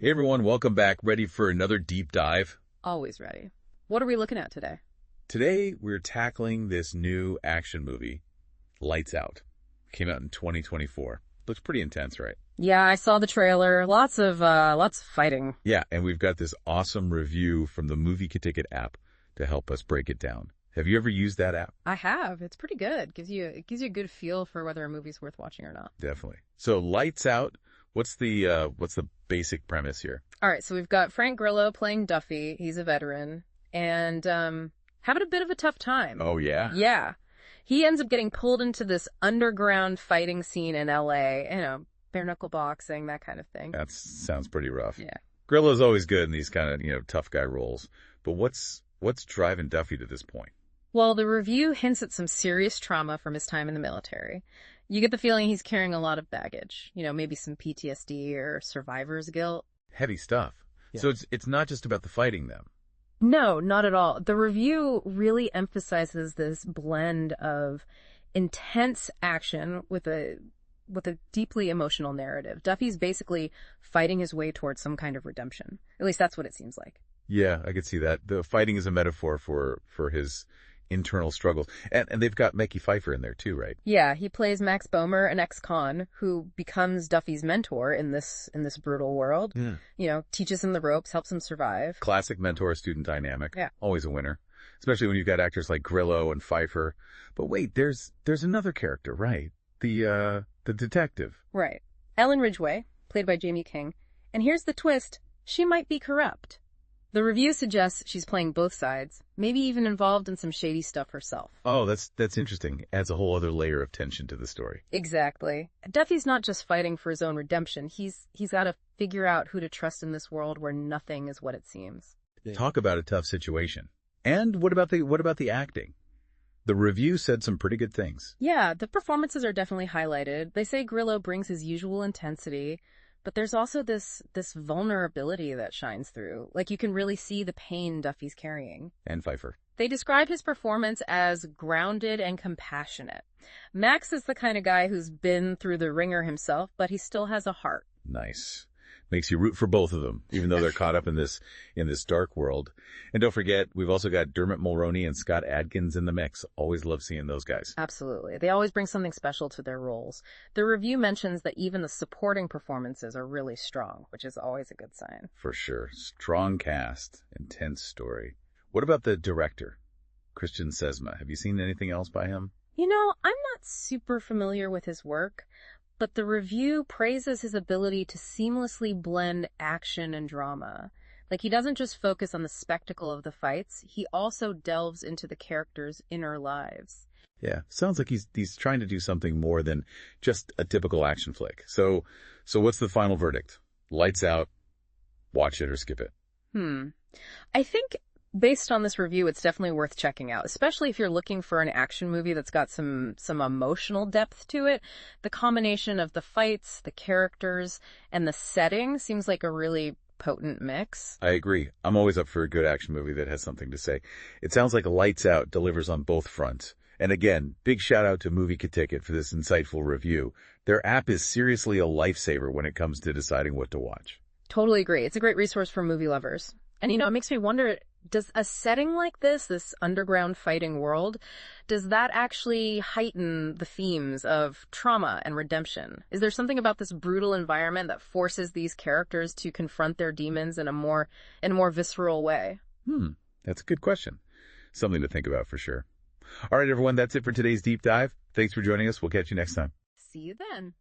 Hey everyone, welcome back. Ready for another deep dive? Always ready. What are we looking at today? Today we're tackling this new action movie, Lights Out. Came out in 2024. Looks pretty intense, right? Yeah, I saw the trailer. Lots of fighting. Yeah, and we've got this awesome review from the MovieKaTicket app to help us break it down. Have you ever used that app? I have. It's pretty good. It gives you a good feel for whether a movie's worth watching or not. Definitely. So Lights Out, what's the basic premise here? All right, so we've got Frank Grillo playing Duffy. He's a veteran and having a bit of a tough time. Oh yeah? Yeah. He ends up getting pulled into this underground fighting scene in LA, bare knuckle boxing, that kind of thing. That sounds pretty rough. Yeah. Grillo's always good in these kind of, tough guy roles. But what's driving Duffy to this point? Well, the review hints at some serious trauma from his time in the military. You get the feeling he's carrying a lot of baggage, maybe some PTSD or survivor's guilt. Heavy stuff. Yeah. So it's not just about the fighting then. No, not at all. The review really emphasizes this blend of intense action with a deeply emotional narrative. Duffy's basically fighting his way towards some kind of redemption. At least that's what it seems like. Yeah, I could see that. The fighting is a metaphor for his internal struggles. And they've got Mekhi Phifer in there too, right? Yeah, he plays Max Bomer, an ex-con who becomes Duffy's mentor in this brutal world. Yeah. Teaches him the ropes, helps him survive. Classic mentor-student dynamic. Yeah. Always a winner. Especially when you've got actors like Grillo and Phifer. But wait, there's another character, right? The detective. Right. Ellen Ridgway, played by Jaime King. And here's the twist. She might be corrupt. The review suggests she's playing both sides, maybe even involved in some shady stuff herself. Oh, that's interesting. Adds a whole other layer of tension to the story. Exactly. Duffy's not just fighting for his own redemption. He's got to figure out who to trust in this world where nothing is what it seems. Talk about a tough situation. And what about the acting? The review said some pretty good things. Yeah, the performances are definitely highlighted. They say Grillo brings his usual intensity, but there's also this vulnerability that shines through. Like, you can really see the pain Duffy's carrying. And Phifer. They describe his performance as grounded and compassionate. Max is the kind of guy who's been through the ringer himself, but he still has a heart. Nice. Makes you root for both of them, even though they're caught up in this dark world. And don't forget, we've also got Dermot Mulroney and Scott Adkins in the mix. Always love seeing those guys. Absolutely. They always bring something special to their roles. The review mentions that even the supporting performances are really strong, which is always a good sign. For sure. Strong cast. Intense story. What about the director, Christian Sesma? Have you seen anything else by him? I'm not super familiar with his work, but the review praises his ability to seamlessly blend action and drama. Like, he doesn't just focus on the spectacle of the fights, he also delves into the characters' inner lives. Yeah, sounds like he's trying to do something more than just a typical action flick. So what's the final verdict? Lights Out, watch it or skip it? I think based on this review, it's definitely worth checking out, especially if you're looking for an action movie that's got some emotional depth to it. The combination of the fights, the characters, and the setting seems like a really potent mix. I agree. I'm always up for a good action movie that has something to say. It sounds like Lights Out delivers on both fronts. And again, big shout out to MovieKaTicket for this insightful review. Their app is seriously a lifesaver when it comes to deciding what to watch. Totally agree. It's a great resource for movie lovers. And it makes me wonder, does a setting like this underground fighting world, does that actually heighten the themes of trauma and redemption? Is there something about this brutal environment that forces these characters to confront their demons in a more visceral way? That's a good question. Something to think about for sure. All right, everyone, that's it for today's deep dive. Thanks for joining us. We'll catch you next time. See you then.